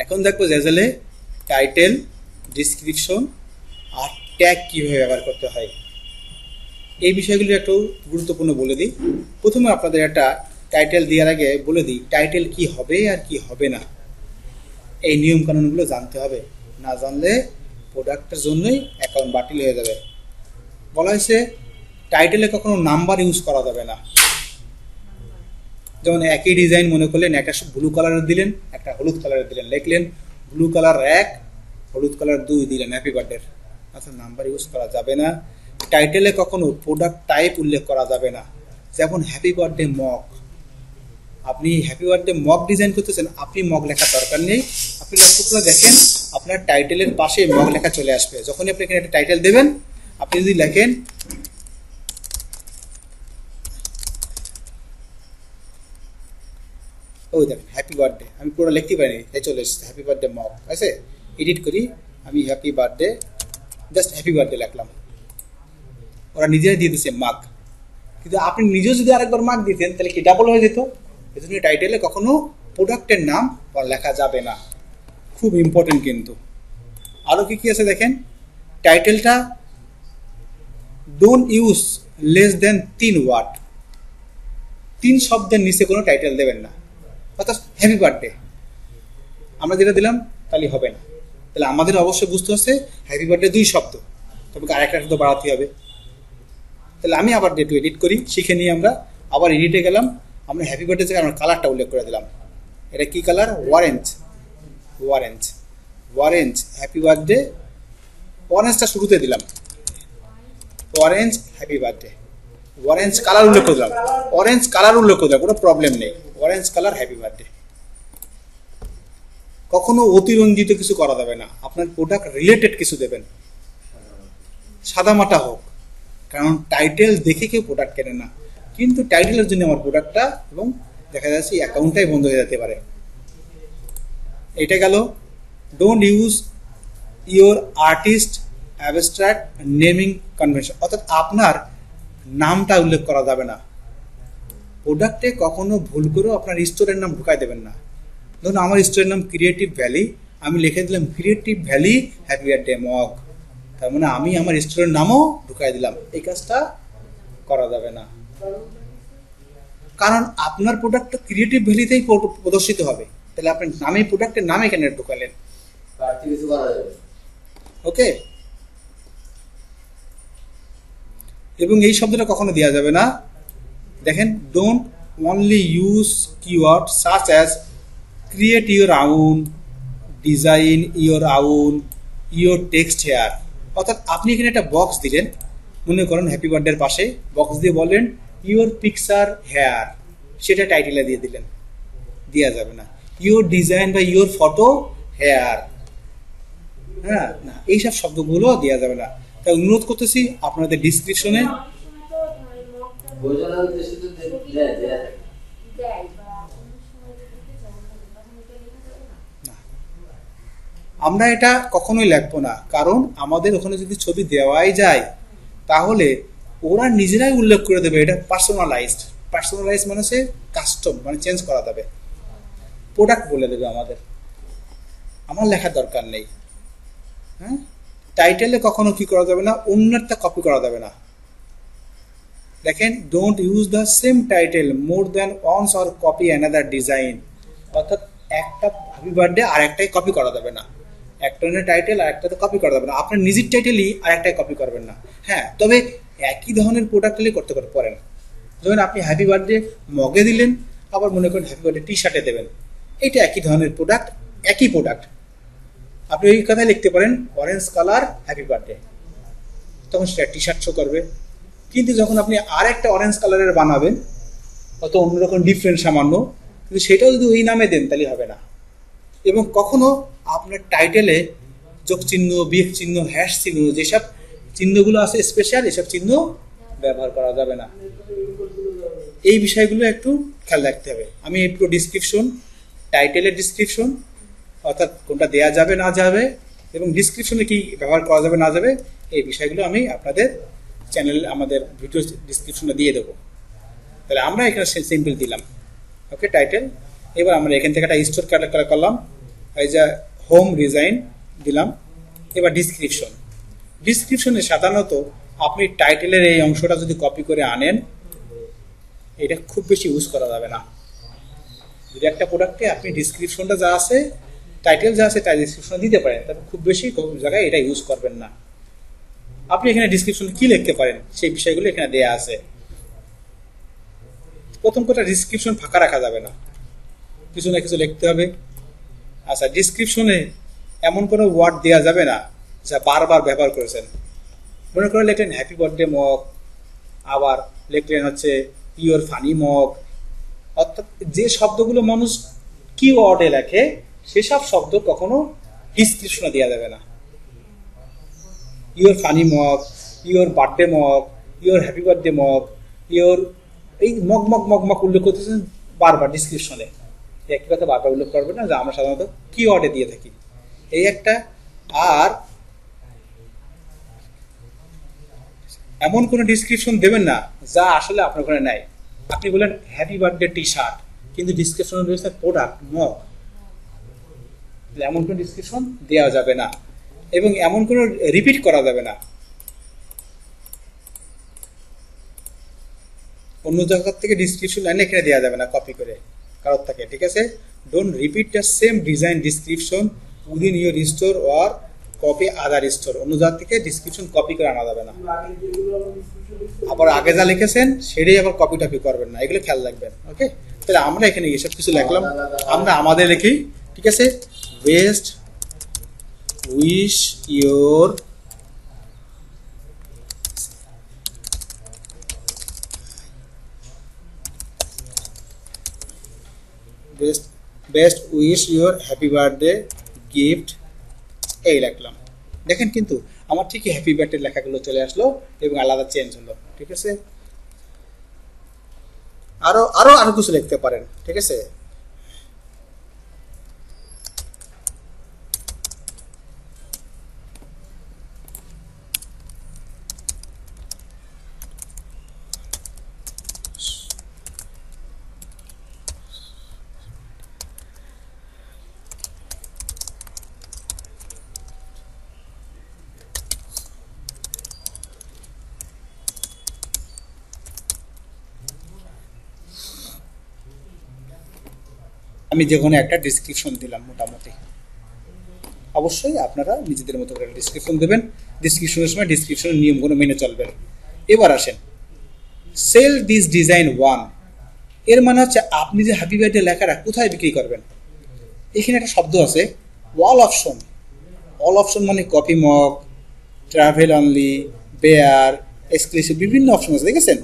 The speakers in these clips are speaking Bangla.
এখন দেখবো রেজাল্টে টাইটেল, ডিসক্রিপশন আর ট্যাগ কীভাবে ব্যবহার করতে হয় এই বিষয়গুলো একটু গুরুত্বপূর্ণ বলে দিই। প্রথমে আপনাদের একটা টাইটেল দেওয়ার আগে বলে দিই টাইটেল কি হবে আর কি হবে না, এই নিয়মকানুনগুলো জানতে হবে। না জানলে প্রোডাক্টের জন্যই অ্যাকাউন্ট বাতিল হয়ে যাবে। বলা হয়েছে টাইটেলে কখনো নাম্বার ইউজ করা যাবে না। যেমন একই ডিজাইন মনে করলেন, একটা ব্লু কালারের দিলেন, একটা হলুদ কালারের দিলেন, লিখলেন ব্লু কালার 1, হলুদ কালার 2 দিলেন হ্যাপি বার্থডে। আচ্ছা, নাম্বার ইউজ করা যাবে না। টাইটেলে কখনো প্রোডাক্ট টাইপ উল্লেখ করা যাবে না। যেমন হ্যাপি বার্থডে মগ, আপনি হ্যাপি বার্থডে মগ ডিজাইন করতেছেন, আপনি মগ লেখার দরকার নেই। আপনি লক্ষ্য করে দেখেন আপনার টাইটেলের পাশে মগ লেখা চলে আসবে। যখনই আপনি এখানে একটা টাইটেল দেবেন, আপনি যদি লেখেন ওই দেখেন হ্যাপি বার্থডে, আমি পুরো লিখতে পারিনি, এই চলে এসেছে হ্যাপি বার্থডে মগ। আছে এডিট করি, আমি happy birthday just happy birthday লিখলাম, ওরা নিজেরাই দিয়ে দিচ্ছে মাগ। কিন্তু আপনি নিজেও যদি আরেকবার মাগ দিতেন তাহলে কি ডাবল হয়ে যেত। এই জন্য টাইটেলে কখনো প্রোডাক্টের নাম লেখা যাবে না, খুব ইম্পর্টেন্ট। কিন্তু আরও কি কি আছে দেখেন, টাইটেলটা don't use less than 3 word, 3 শব্দের নিচে কোনো টাইটেল দেবেন না। অর্থাৎ হ্যাপি বার্থডে আমরা যেটা দিলাম তাহলে হবে না। তাহলে আমাদের অবশ্যই বুঝতে হচ্ছে হ্যাপি বার্থডে 2 শব্দ, তবে আরেকটা শব্দ বাড়াতে হবে। তাহলে আমি আবার একটু এডিট করি, শিখে নিয়ে আমরা আবার এডিটে গেলাম। আমরা হ্যাপি বার্থডে থেকে আমরা কালারটা উল্লেখ করে দিলাম। এটা কি colour? Orange, orange, orange happy birthday. অরেঞ্জটা শুরুতে দিলাম, orange happy birthday. Orange colour উল্লেখ করে দিলাম, অরেঞ্জ কালার উল্লেখ করে দিলাম, কোনো প্রবলেম নেই। Orange colour happy birthday. কখনো অতিরঞ্জিত কিছু করা যাবে না। আপনার প্রোডাক্ট রিলেটেড কিছু দেবেন, সাদামাটা হোক, কারণ টাইটেল দেখে কেউ প্রোডাক্ট কেনে না। কিন্তু টাইটেলের জন্য আমার প্রোডাক্টটা এবং দেখা যাচ্ছে অ্যাকাউন্টটাই বন্ধ হয়ে যেতে পারে। এটা গেল don't use your artist abstract naming convention, অর্থাৎ আপনার নামটা উল্লেখ করা যাবে না। প্রোডাক্টে কখনো ভুল করেও আপনার স্টোরের নাম ঢুকাই দেবেন না। ধরুন আমার স্টোরের নাম ক্রিয়েটিভ ভ্যালি, আমি লিখে দিলাম creative valley happy birthday mug, তার মানে আমি আমার স্টোরের নামও ঢুকাই দিলাম। এই কাজটা করা যাবে না, কারণ আপনার প্রোডাক্টটা ক্রিয়েটিভ ভ্যালিতেই প্রদর্শিত হবে। তাহলে আপনার নামে প্রোডাক্টের নাম এখানে ঢুকালেন, ওকে। এবং এই শব্দটা কখনো দেওয়া যাবে না। দেখেন don't only use keyword such as create your own, design your own, your text here. অর্থাৎ আপনি এখানে একটা বক্স দিলেন, মনে করেন হ্যাপি বার্থডের পাশে বক্স দিয়ে বলেন ইউর পিকচার হেয়ার, সেটা টাইটেলে দিয়ে দিলেন, দেওয়া যাবে না। ইউর ডিজাইন বা ইউর ফটো হেয়ার, হ্যাঁ না, এইসব শব্দগুলো দেওয়া যাবে না। তাই অনুরোধ করতেছি আপনাদের ডিসক্রিপশনে আমরা এটা কখনোই লিখবো না, কারণ আমাদের ওখানে যদি ছবি দেওয়াই যায় তাহলে ওরা নিজেরাই উল্লেখ করে দেবে এটা পার্সোনালাইজড। পার্সোনালাইজ মানে সে কাস্টম, মানে চেঞ্জ করা যাবে, প্রোডাক্ট বলে দেবে আমাদের, আমার লেখার দরকার নেই। হ্যাঁ, টাইটেলে কখনো কি করা যাবে না, অন্যটা কপি করা যাবে না। দেখেন don't use the same title more than once or copy another design, অর্থাৎ একটা হ্যাপি বার্থডে আর একটাই কপি করা যাবে না। একটা টাইটেল আর একটাতে কপি করা যাবে না। আপনার নিজের টাইটেলই আর একটাই কপি করবেন না। হ্যাঁ, তবে একই ধরনের প্রোডাক্ট নিয়ে করতে পারেন। যেমন আপনি হ্যাপি বার্থডে মগে দিলেন, আবার মনে করেন হ্যাপি বার্থডে টি শার্টে দেবেন, এইটা একই ধরনের প্রোডাক্ট, একই প্রোডাক্ট। আপনি ওই কথায় লিখতে পারেন অরেঞ্জ কালার হ্যাপি বার্থডে, তখন সেটা টি শার্ট শো করবে। কিন্তু যখন আপনি আর একটা অরেঞ্জ কালারের বানাবেন, অত অন্যরকম ডিফারেন্ট সামান্য, কিন্তু সেটাও যদি ওই নামে দেন তাহলে হবে না। এবং কখনো আপনার টাইটেলে যোগ চিহ্ন, বিয়োগ চিহ্ন, হ্যাশ চিহ্ন, যেসব চিহ্নগুলো আছে স্পেশাল, এসব চিহ্ন ব্যবহার করা যাবে না। এই বিষয়গুলো একটু খেয়াল রাখতে হবে। আমি একটু ডিসক্রিপশন, টাইটেলের ডিসক্রিপশন, অর্থাৎ কোনটা দেয়া যাবে না যাবে, এবং ডিসক্রিপশনে কি ব্যবহার করা যাবে না যাবে, এই বিষয়গুলো আমি আপনাদের চ্যানেল, আমাদের ভিডিও ডিসক্রিপশনে দিয়ে দেবো। তাহলে আমরা এখানে সিম্পল দিলাম, ওকে, টাইটেল। এবার আমরা এখান থেকে একটা স্টোর ক্যারেক্টার করলাম, এই যে হোম ডিজাইন দিলাম। এবার ডিসক্রিপশনে সাধারণত আপনি টাইটেলের এই অংশটা যদি কপি করে আনেন, এটা খুব বেশি ইউজ করা যাবে না। যদি একটা প্রোডাক্টে আপনি ডিসক্রিপশনটা যা আছে, টাইটেল যা আছে তাই ডিসক্রিপশন দিতে পারেন, তবে খুব বেশি জায়গায় এটা ইউজ করবেন না। আপনি এখানে ডিসক্রিপশন কি লিখতে পারেন সেই বিষয়গুলো এখানে দেয়া আছে। প্রথম কথা, ডিসক্রিপশন ফাঁকা রাখা যাবে না, কিছু না কিছু লিখতে হবে। আচ্ছা, ডিসক্রিপশনে এমন কোনো ওয়ার্ড দেওয়া যাবে না যা বারবার ব্যবহার করেছেন। মনে করে লিখলেন হ্যাপি বার্থডে মগ, আবার লিখলেন হচ্ছে ইওর ফানি মগ, অর্থাৎ যে শব্দগুলো মানুষ কি ওয়ার্ডে লেখে সেসব শব্দ কখনো ডিসক্রিপশনে দেওয়া যাবে না। Your funny mug, your birthday mug, your happy birthday mug, your এই মগ মগ মগ মগ উল্লেখ করতেছেন বারবার ডিসক্রিপশনে। একই কথা বারবার উল্লেখ করবে না, যা আমরা সাধারণত কি ওয়ার্ডে দিয়ে থাকি, এই একটা। আর এমন কোনো ডিসক্রিপশন দেবেন না যা আসলে আপনার ওখানে নাই। আপনি বলেন হ্যাপি বার্থডে টি শার্ট, কিন্তু ডিসক্রিপশন রয়েছে প্রোডাক্ট মগ, এমন কোনো ডিসক্রিপশন দেওয়া যাবে না, এবং এমন কোনো রিপিট করা যাবে না। অন্য জায়গা থেকে ডিসক্রিপশন লাইন এখানে দেওয়া যাবে না কপি করে কারোর থাকে, ঠিক আছে? Don't repeat the same design description within your store or copy other store. অন্য জায়গা থেকে ডিসক্রিপশন কপি করে আনা যাবে না। আবার আগে যা লিখেছেন সেটাই আবার কপি টপি করবেন না, এগুলো খেয়াল রাখবেন। ওকে, তাহলে আমরা এখানে এসব কিছু লিখলাম, আমরা আমাদের লিখি, ঠিক আছে? Best wish your best wish your happy birthday gift, এই লিখলাম। দেখেন কিন্তু আমার ঠিকই হ্যাপি বার্থডে লেখাগুলো চলে আসলো এবং আলাদা চেঞ্জ হলো, ঠিক আছে? আরো আরো আরো কিছু লিখতে পারেন, ঠিক আছে? আমি যে কোনো একটা ডিসক্রিপশন দিলাম মোটামুটি। অবশ্যই আপনারা নিজেদের মতো করে ডিসক্রিপশন দেবেন, ডিসক্রিপশনের সময় ডিসক্রিপশনের নিয়মগুলো মেনে চলবেন। এবার আসেন সেল দিস ডিজাইন ওয়ান, এর মানে হচ্ছে আপনি যে হ্যাপি বার্থডে লেখাটা কোথায় বিক্রি করবেন। এখানে একটা শব্দ আছে অল অপশন। অল অপশন মানে copy mug, travel only, bare, exclusive, বিভিন্ন অপশন আছে, দেখেছেন?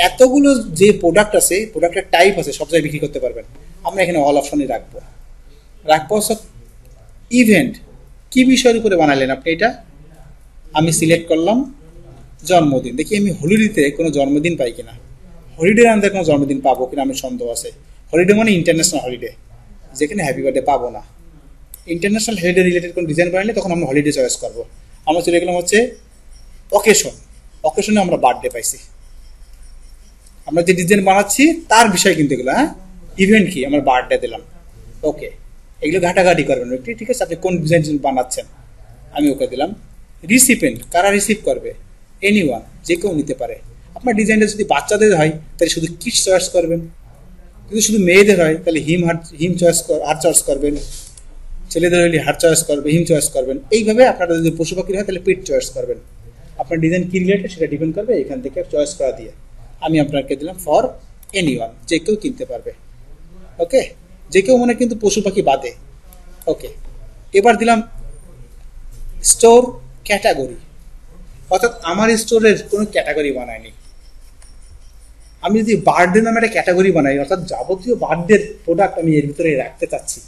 এতগুলো যে প্রোডাক্ট আছে, প্রোডাক্টের টাইপ আছে, সব জায়গায় বিক্রি করতে পারবেন। আমরা এখানে অল অপশনই রাখবো। হচ্ছে ইভেন্ট, কি বিষয়ের উপরে বানালেন আপনি এটা? আমি সিলেক্ট করলাম জন্মদিন। দেখি আমি হলিডেতে কোনো জন্মদিন পাই কিনা, হলিডের আন্দাজে কোনো জন্মদিন পাবো কিনা আমি সন্দেহ আছে। হলিডে মানে ইন্টারন্যাশনাল হলিডে, যেখানে হ্যাপি বার্থডে পাবো না। ইন্টারন্যাশনাল হলিডে রিলেটেড কোনো ডিজাইন বানালে তখন আমরা হলিডে চয়েস করবো। আমরা চলে গেলাম হচ্ছে অকেশন, অকেশনে আমরা বার্থডে পাইছি। আমরা যে ডিজাইন বানাচ্ছি তার বিষয় কিন্তু এগুলো, হ্যাঁ, ইভেন্ট কি, আমরা বার্থডে দিলাম। ওকে, এগুলো ঘাটাঘাটি করবেন একটু, ঠিক আছে? আপনি কোন ডিজাইন বানাচ্ছেন, আমি ওকে দিলাম। রিসিপেন্ট, কারা রিসিভ করবে? এনিওয়ান, যে কেউ নিতে পারে। আপনার ডিজাইনটা যদি বাচ্চাদের হয় তাহলে শুধু কিডস চয়েস করবেন, যদি শুধু মেয়েদের হয় তাহলে হিম চয়েস হার চয়েস করবেন, ছেলেদের হলে হার চয়েস করবে, হিম চয়েস করবেন। এইভাবে আপনারা যদি পশু পাখির হয় তাহলে পেট চয়েস করবেন। আপনার ডিজাইন কি রিলেটেড সেটা ডিপেন্ড করবে এখান থেকে চয়েস করা দিয়ে। আমি আপনাকে দিলাম ফর এনিওয়ান, যে কেউ কিনতে পারবে। ওকে, যে কেউ মনে কিন্তু পশু পাখি বাদে। ওকে, এবার দিলাম স্টোর ক্যাটাগরি, অর্থাৎ আমার স্টোরের কোনো ক্যাটাগরি বানায়নি। আমি যদি বার্থডে নামে একটা ক্যাটাগরি বানাই, অর্থাৎ যাবতীয় বার্থডে প্রোডাক্ট আমি এর ভিতরে রাখতে চাচ্ছি,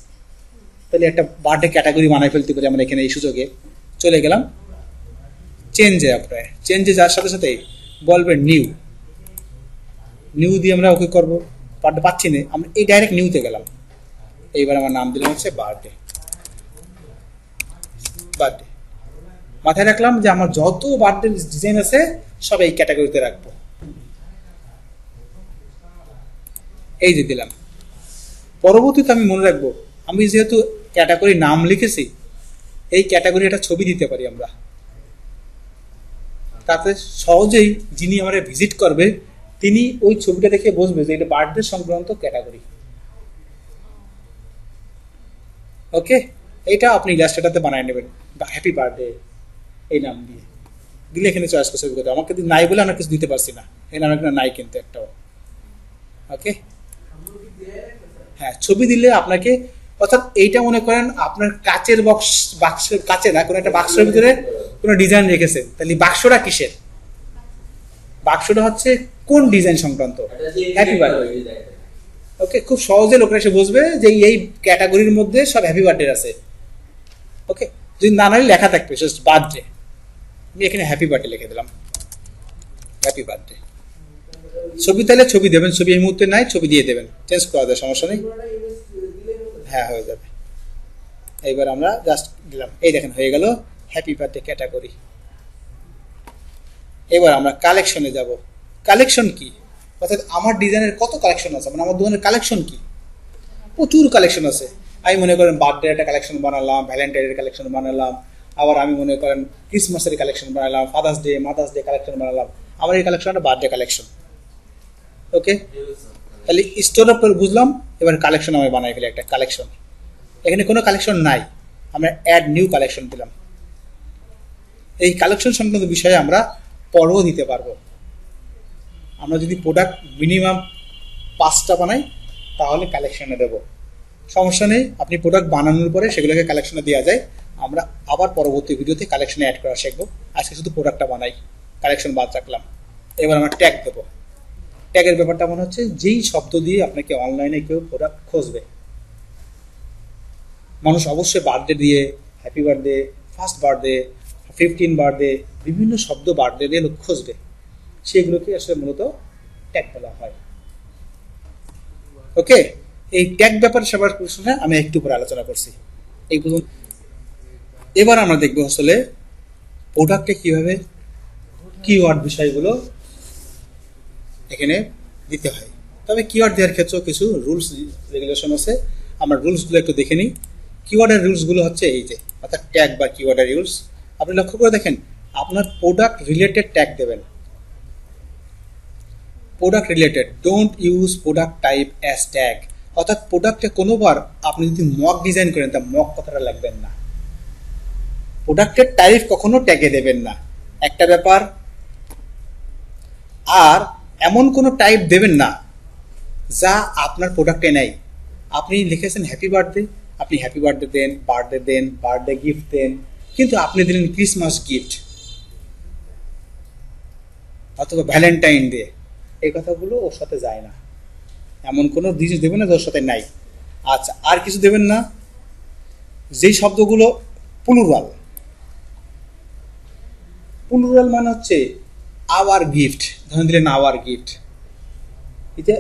তাহলে একটা বার্থডে ক্যাটাগরি বানাই ফেলতে পারি। আমরা এখানে এই সুযোগে চলে গেলাম চেঞ্জে। আপনার চেঞ্জে যার সাথে সাথে বলবেন নিউ দিয়ে আমরা ওকে করবো। বার্থডে পাচ্ছি না, আমরা এই ডাইরেক্ট নিউতে গেলাম। এইবার আমার নাম দিলাম হচ্ছে বার্থডে। মাথায় রাখলাম যে আমার যত বার্থডে ডিজাইন আছে সব এই ক্যাটাগরিতে রাখবো। এই যে দিলাম। পরবর্তীতে আমি মনে রাখবো আমি যেহেতু ক্যাটাগরি নাম লিখেছি, এই ক্যাটাগরি একটা ছবি দিতে পারি আমরা, তাতে সহজেই যিনি আমার ভিজিট করবে তিনি ওই ছবিটা দেখে বুঝবে যে এটা বার্থডে সংক্রান্ত ক্যাটাগরি। ওকে, এটা আপনি ইলাস্ট্রেটরতে বানিয়ে নেবেন, হ্যাপি বার্থডে এই নাম দিয়ে দিলে এখানে চয়েস করে ছবি করতে। আমাকে নাই বলে আমরা কিছু দিতে পারছি না, এখানে আমার নাই কিন্তু একটাও। ওকে, হ্যাঁ ছবি দিলে আপনাকে, অর্থাৎ এইটা মনে করেন আপনার কাচের বাক্সের কাচে না, কোনো একটা বাক্সের ভিতরে কোনো ডিজাইন রেখেছে, তাহলে বাক্সটা কিসের? বাক্সটা হচ্ছে কোন ডিজাইন সংক্রান্ত, হ্যাপি বার্থডে। ওকে, খুব সহজে লোকরা এসে বুঝবে যে এই ক্যাটাগরির মধ্যে সব হ্যাপি বার্থডে আছে। ওকে, যদি নানাই লেখা থাকবে জাস্ট বার্থডে, আমি এখানে হ্যাপি বার্থডে লিখে দিলাম, হ্যাপি বার্থডে। ছবি তাহলে ছবি দেবেন, ছবি এই মুহূর্তে নাই, ছবি দিয়ে দেবেন, চেঞ্জ করা যায়, সমস্যা নেই। হ্যাঁ হয়ে যাবে। এইবার আমরা জাস্ট দিলাম, এই দেখেন হয়ে গেল হ্যাপি বার্থডে ক্যাটাগরি। এবার আমরা কালেকশনে যাব। কালেকশন কি? অর্থাৎ আমার ডিজাইনের কত কালেকশন আছে, মানে আমার দোকানের কালেকশন কি? প্রচুর কালেকশন আছে। আমি মনে করেন বার্থডে একটা কালেকশন বানালাম, ভ্যালেন্টাইনের কালেকশন বানালাম, আবার আমি মনে করেন ক্রিসমাসের কালেকশন বানালাম, father's day mother's day collection বানালাম। আমার এই কালেকশনটা বার্থডে কালেকশন। ওকে, তাহলে স্টোর আপ করে বুঝলাম। এবার কালেকশন আমি বানাই ফেলি একটা কালেকশন। এখানে কোনো কালেকশন নাই, আমরা অ্যাড নিউ কালেকশন দিলাম। এই কালেকশন সংক্রান্ত বিষয়ে আমরা পরেও দিতে পারবো। আমরা যদি প্রোডাক্ট মিনিমাম 5টা বানাই তাহলে কালেকশনে দেব, সমস্যা নেই। আপনি প্রোডাক্ট বানানোর পরে সেগুলোকে কালেকশনে দেওয়া যায়। আমরা আবার পরবর্তী ভিডিওতে কালেকশনে অ্যাড করা শিখবো। আজকে শুধু প্রোডাক্টটা বানাই, কালেকশন বাদ রাখলাম। এবার আমরা ট্যাগ দেবো। ট্যাগের ব্যাপারটা মনে হচ্ছে যেই শব্দ দিয়ে আপনাকে অনলাইনে কেউ প্রোডাক্ট খুঁজবে, মানুষ অবশ্যই বার্থডে দিয়ে, happy birthday, first birthday, 15 birthday, বিভিন্ন শব্দ বার্থডে দিয়ে লোক খুঁজবে, সেগুলোকে আসলে মূলত ট্যাগ বলা হয়। ওকে, এই ট্যাগ ব্যাপারে সবার প্রশ্নে আমি একটু পরে আলোচনা করছি এই পর্যন্ত। এবার আমরা দেখবো আসলে প্রোডাক্টে কিভাবে কিওয়ার্ড বিষয়গুলো এখানে দিতে হয়। তবে কিওয়ার্ড দেওয়ার ক্ষেত্রেও কিছু রুলস রেগুলেশন আছে, আমরা রুলসগুলো একটু দেখে নিই। কিওয়ার্ডের রুলসগুলো হচ্ছে এই যে, অর্থাৎ ট্যাগ বা কিওয়ার্ডের রুলস। আপনি লক্ষ্য করে দেখেন, আপনার প্রোডাক্ট রিলেটেড ট্যাগ দেবেন। Product related, don't use product type as tag. অর্থাৎ প্রোডাক্টে কোনোবার আপনি যদি মক ডিজাইন করেন তা মক কথাটা লাগবেন না। প্রোডাক্টের টাইপ কখনো ট্যাগে দেবেন না, একটা ব্যাপার। আর এমন কোনো টাইপ দেবেন না যা আপনার প্রোডাক্টে নেই। আপনি লিখেছেন হ্যাপি বার্থডে, আপনি হ্যাপি বার্থডে দেন, বার্থডে গিফট দেন, কিন্তু আপনি দিলেন ক্রিসমাস গিফট অথবা ভ্যালেন্টাইন ডে, এই কথাগুলো ওর সাথে যায় না। এমন কোনো জিনিস দেবেন না যার সাথে নাই। আচ্ছা, আর কিছু দেবেন না যেই শব্দগুলো প্লুরাল। প্লুরাল মানে হচ্ছে আওয়ার গিফট, ধরেন দিলেন আওয়ার গিফট, এটা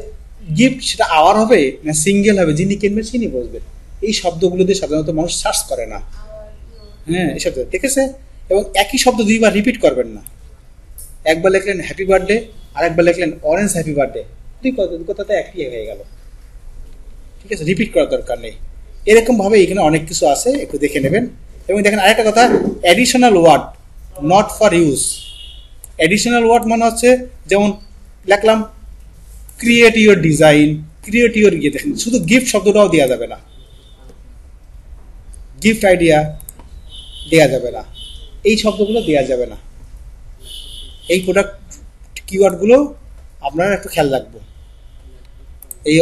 গিফট সেটা আওয়ার হবে না সিঙ্গেল হবে, যিনি কিনবেন তিনি বুঝবেন। এই শব্দগুলো দিয়ে সাধারণত মানুষ সার্চ করে না। হ্যাঁ, এই শব্দ ঠিক আছে। এবং একই শব্দ দুইবার রিপিট করবেন না। একবার লিখলেন হ্যাপি বার্থডে, আর একবার লিখলেন অরেঞ্জ হ্যাপি বার্থডে, দুই কথাতে একই হয়ে গেল। ঠিক আছে, রিপিট করার দরকার নেই। এরকম ভাবে এখানে অনেক কিছু আছে, একটু দেখে নেবেন। এবং দেখেন আরেকটা কথা, additional word not for use. Additional word মানে হচ্ছে যেমন লিখলাম create your design, create your ইয়ে, দেখেন শুধু গিফট শব্দটাও দেওয়া যাবে না, গিফট আইডিয়া দেওয়া যাবে না, এই শব্দগুলো দেওয়া যাবে না। এই প্রোডাক্ট কিওয়ার্ডগুলো আপনারা একটু খেয়াল রাখবো। এই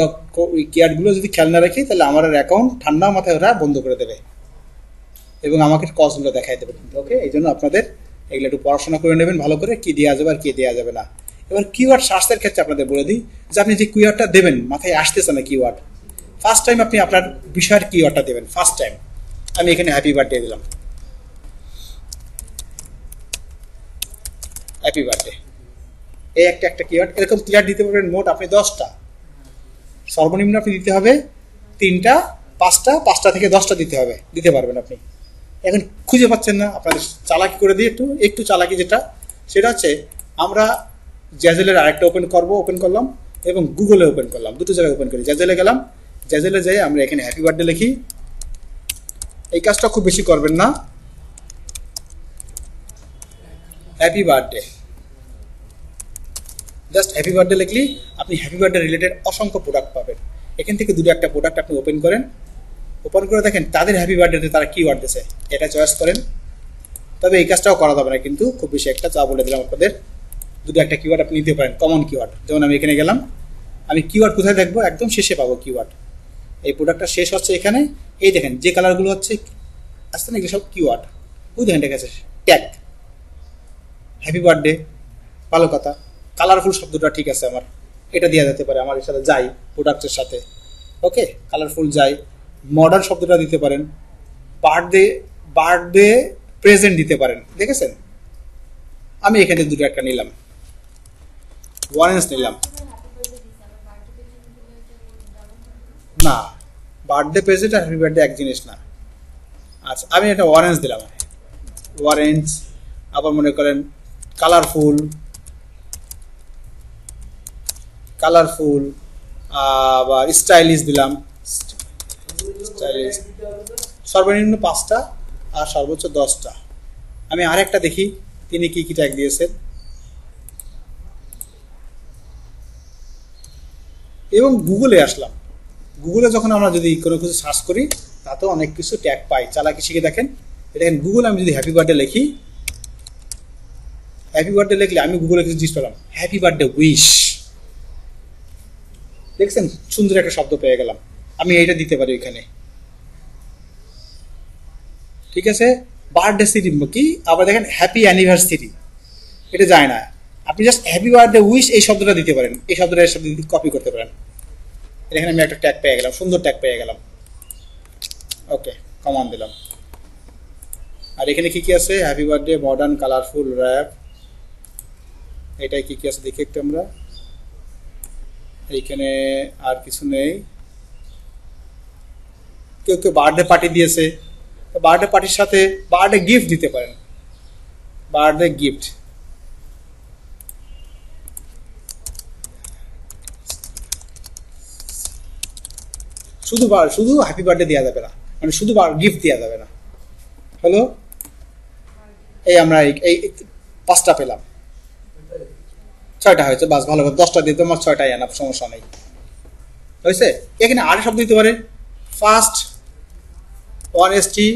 কিওয়ার্ডগুলো যদি খেয়াল না রাখি তাহলে আমার অ্যাকাউন্ট ঠান্ডা মাথায় ওরা বন্ধ করে দেবে এবং আমাকে কস্টগুলো দেখাই দেবে কিন্তু। ওকে, এই জন্য আপনাদের এগুলো একটু পড়াশোনা করে নেবেন ভালো করে, কি দেওয়া যাবে আর কি দেওয়া যাবে না। এবার কিওয়ার্ড সার্চের ক্ষেত্রে আপনাদের বলে দিই যে আপনি যে কিওয়ার্ডটা দেবেন মাথায় আসতেছে না কিওয়ার্ড, ফার্স্ট টাইম আপনি আপনার বিষয়ের কিওয়ার্ডটা দেবেন। ফার্স্ট টাইম আমি এখানে হ্যাপি বার্থডে দিলাম, হ্যাপি বার্থডে, এই একটা কিওয়ার্ড। এরকম কিওয়ার্ড দিতে পারবেন মোট আপনি 10টা, সর্বনিম্ন আপনি দিতে হবে 3টা, 5টা থেকে 10টা দিতে হবে, দিতে পারবেন আপনি। এখন খুঁজে পাচ্ছেন না, আপনাদের চালাকি করে দিয়ে একটু চালাকি যেটা, সেটা হচ্ছে আমরা জ্যাজেলের আরেকটা ওপেন করলাম এবং গুগলে ওপেন করলাম, দুটো জায়গায় ওপেন করি। জ্যাজেলে গেলাম, জাজেলে যাই আমরা এখানে হ্যাপি বার্থডে লিখি। এই কাজটা খুব বেশি করবেন না, happy birthday, just happy birthday লিখলি আপনি হ্যাপি বার্থডে রিলেটেড অসংখ্য প্রোডাক্ট পাবেন। এখান থেকে দুটো একটা প্রোডাক্ট আপনি ওপেন করেন, ওপেন করে দেখেন তাদের হ্যাপি বার্থডেতে তারা কিওয়ার্ড দিয়েছে, এটা চয়েস করেন। তবে এই কাজটাও করা যাবে না কিন্তু, খুব বেশি একটা চা বলে দিলাম আপনাদের। দুটো একটা কিওয়ার্ড আপনি নিতে পারেন, কমন কিওয়ার্ড। যেমন আমি এখানে গেলাম, আমি কিওয়ার্ড কোথায় দেখবো, একদম শেষে পাবো কিওয়ার্ড। এই প্রোডাক্টটা শেষ হচ্ছে এখানে, এই দেখেন যে কালারগুলো হচ্ছে আসছে না, এগুলো সব কিওয়ার্ড। ওই দেখেন ঠিক আছে, ট্যাগ হ্যাপি বার্থডে, ভালো কথা। কালারফুল শব্দটা ঠিক আছে আমার, এটা দেওয়া যেতে পারে আমার এর সাথে যাই, প্রোডাক্টের সাথে। ওকে, কালারফুল যাই। মডার্ন শব্দটা দিতে পারেন, বার্থডে, বার্থডে প্রেজেন্ট দিতে পারেন, দেখেছেন। আমি এখানে দুটো একটা নিলাম, অরেঞ্জ নিলাম না, বার্থডে প্রেজেন্ট আর হ্যাপি বার্থডে এক জিনিস না। আচ্ছা আমি একটা অরেঞ্জ দিলাম, অরেঞ্জ। আবার মনে করেন কালারফুল, কালারফুল, আবার স্টাইলিশ দিলাম, স্টাইলিশ। সর্বনিম্ন 5টা আর সর্বোচ্চ 10টা। আমি আরেকটা দেখি তিনি কি কি ট্যাগ দিয়েছেন। এবং গুগলে আসলাম, গুগলে যখন আমরা যদি কোনো কিছু সার্চ করি তাতেও অনেক কিছু ট্যাগ পাই। চালাকি শিখে দেখেন, দেখেন গুগলে আমি যদি হ্যাপি বার্থডে লিখি, হ্যাপি বার্থডে লিখলে আমি গুগলে কিছু জিনিস পেলাম, হ্যাপি বার্থডে উইশ। দেখছেন সুন্দর একটা শব্দ পেয়ে গেলাম, আমি এইটা দিতে পারি এখানে, ঠিক আছে। বার্থডে সিটি কি, আবার দেখেন হ্যাপি অ্যানিভার্সারি, এটা যায় না। আপনি জাস্ট হ্যাপি বার্থডে উইশ এই শব্দটা দিতে পারেন, এই শব্দটা এর সাথে কপি করতে পারেন। এখানে আমি একটা ট্যাগ পেয়ে গেলাম, সুন্দর ট্যাগ পেয়ে গেলাম। ওকে, কমান দিলাম। আর এখানে কি কি আছে, happy birthday, modern, colourful, wrap, এটাই কি কি আছে দেখি একটু আমরা। এইখানে আর কিছু নেই। কেউ কেউ বার্থডে পার্টি দিয়েছে, বার্থডে পার্টির সাথে বার্থডে গিফট দিতে পারেন, বার্থডে গিফট। শুধু হ্যাপি বার্থডে দেওয়া যাবে না, মানে শুধু গিফট দেওয়া যাবে না। হলো, এই আমরা এই 5টা পেলাম, 6টা হয়েছে, বাস ভালো কথা। 10টা দিয়ে তোমার 6টাই আনা, সমস্যা নেই, হয়েছে। এখানে আরে শব্দ দিতে পারে, ফার্স্ট অনেস্টি,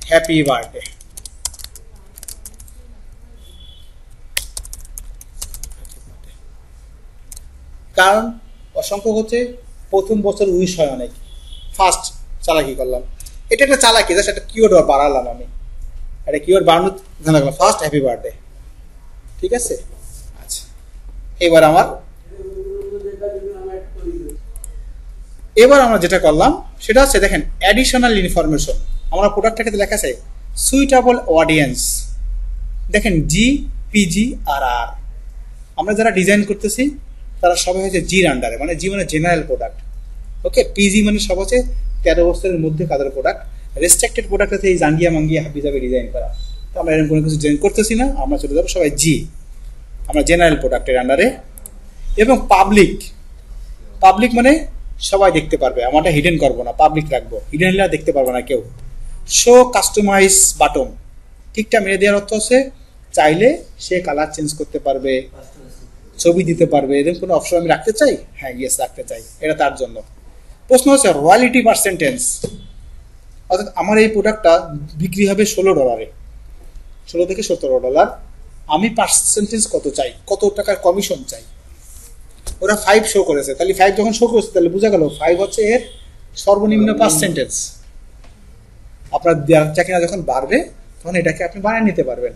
হ্যাপি বার্থডে। কারণ অসংখ্য হচ্ছে প্রথম বছর উইশ হয় অনেক, ফার্স্ট চালাকি করলাম, এটা একটা চালাকি, জাস্ট একটা কিওয়ার্ড বাড়ালাম আমি, একটা কিওয়ার্ড বাড়ানোর ধ্যান রাখলাম, ফার্স্ট হ্যাপি বার্থডে, ঠিক আছে। আচ্ছা এবার আমরা যেটা করলাম সেটা হচ্ছে দেখেন অ্যাডিশনাল ইনফরমেশন। আমরা প্রোডাক্টটাকে লেখা আছে সুইটেবল অডিয়েন্স, দেখেন জি, পিজি আর আর। আমরা যারা ডিজাইন করতেছি তারা সবাই হচ্ছে জির আন্ডারে, মানে জি মানে জেনারেল প্রোডাক্ট, ওকে। পিজি মানে সব হচ্ছে 13 বছরের মধ্যে কাদের প্রোডাক্ট। রেস্ট্রিক্টেড প্রোডাক্ট আছে এই জাঙ্গিয়া মাঙ্গিয়া হাবি যাবে ডিজাইন করা, তো আমরা এরকম কোনো কিছু ডিজাইন করতেছি না, আমরা চলে যাবো সবাই জি, আমরা জেনারেল প্রোডাক্টের আন্ডারে। এবং পাবলিক, পাবলিক মানে সবাই দেখতে পারবে, আমারটা হিডেন করবো না, পাবলিক রাখবো, হিডেন দেখতে পারবে না কেউ। শো কাস্টমাইজ বাটন, ঠিকটা মেরে দেওয়ার অর্থ হচ্ছে চাইলে সে কালার চেঞ্জ করতে পারবে, ছবি দিতে পারবে, এরকম কোনো অপশন আমি রাখতে চাই, হ্যাঁ ইয়েস রাখতে চাই, এটা তার জন্য। প্রশ্ন হচ্ছে রয়্যালিটি পার্সেন্টেজ, অর্থাৎ আমার এই প্রোডাক্টটা বিক্রি হবে $16, 16 থেকে $17, আমি পার্সেন্টেজ কত চাই, কত টাকার কমিশন চাই। ওরা 5 শো করেছে, তাহলে 5 যখন শো করেছে তাহলে বোঝা গেল 5 হচ্ছে এর সর্বনিম্ন পার্সেন্টেজ। আপনার বেচা কিনা যখন বাড়বে তখন এটাকে আপনি বাড়িয়ে নিতে পারবেন,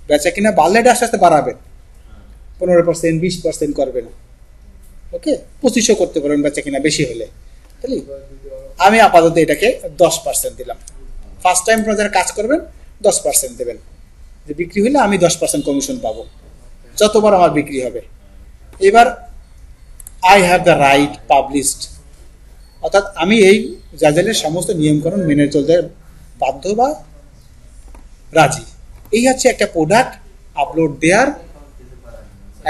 বেচা কিনা বাড়লে এটা আস্তে আস্তে বাড়াবেন, 15%, 20% করবেন, ওকে। 2500 করতে পারবেন বেচা কিনা বেশি হলে। তাহলে আমি আপাতত এটাকে 10% দিলাম। ফার্স্ট টাইম আপনারা যারা কাজ করবেন 10% দেবেন, যে বিক্রি হলে আমি 10% কমিশন পাবো যতবার আমার বিক্রি হবে। এবার I have the right published, অর্থাৎ আমি এই জাজেলের সমস্ত নিয়মকানুন মেনে চলতে বাধ্য বা রাজি। এই হচ্ছে একটা প্রোডাক্ট আপলোড দেওয়ার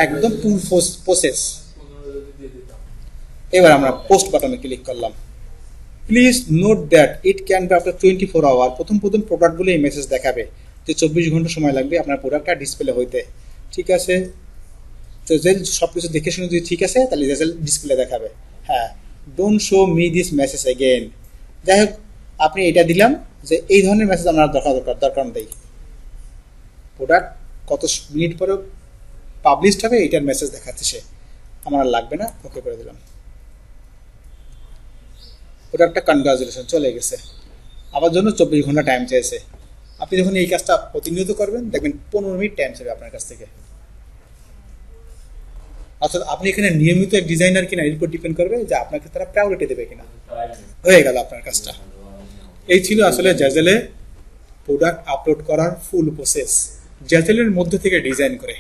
একদম ফুল প্রসেস। এবার আমরা পোস্ট বাটনে ক্লিক করলাম। Please note that it can be after 24 hour. প্রথম প্রোডাক্টগুলো এই মেসেজ দেখাবে যে 24 ঘন্টা সময় লাগবে আপনার প্রোডাক্টটা ডিসপ্লে হইতে। ঠিক আছে, তো যে সব কিছু দেখে শুনে যদি ঠিক আছে তাহলে রেজাল্ট ডিসপ্লে দেখাবে। হ্যাঁ, don't show me this message again. যাই হোক, আপনি এটা দিলাম যে এই ধরনের মেসেজ আমার দরকার নেই। প্রোডাক্ট কত মিনিট পরে পাবলিশড হবে এটার মেসেজ দেখাচ্ছে সে, আমার আর লাগবে না, ওকে করে দিলাম। প্রোডাক্টটা কনগ্রাচুলেশন চলে গেছে, আমার জন্য 24 ঘন্টা টাইম চেয়েছে। আপনি যখন এই কাজটা প্রতিনিয়ত করবেন দেখবেন 15 মিনিট টাইম চাইবে আপনার কাছ থেকে। অর্থাৎ আপনি এখানে নিয়মিত এক ডিজাইনার কিনা এর উপর ডিপেন্ড করবে যে আপনাকে তারা প্রায়োরিটি দেবে কিনা। হয়ে গেল আপনার কাজটা। এই ছিল আসলে জ্যাজেলে প্রোডাক্ট আপলোড করার ফুল প্রসেস, জ্যাজেলের মধ্যে থেকে ডিজাইন করে।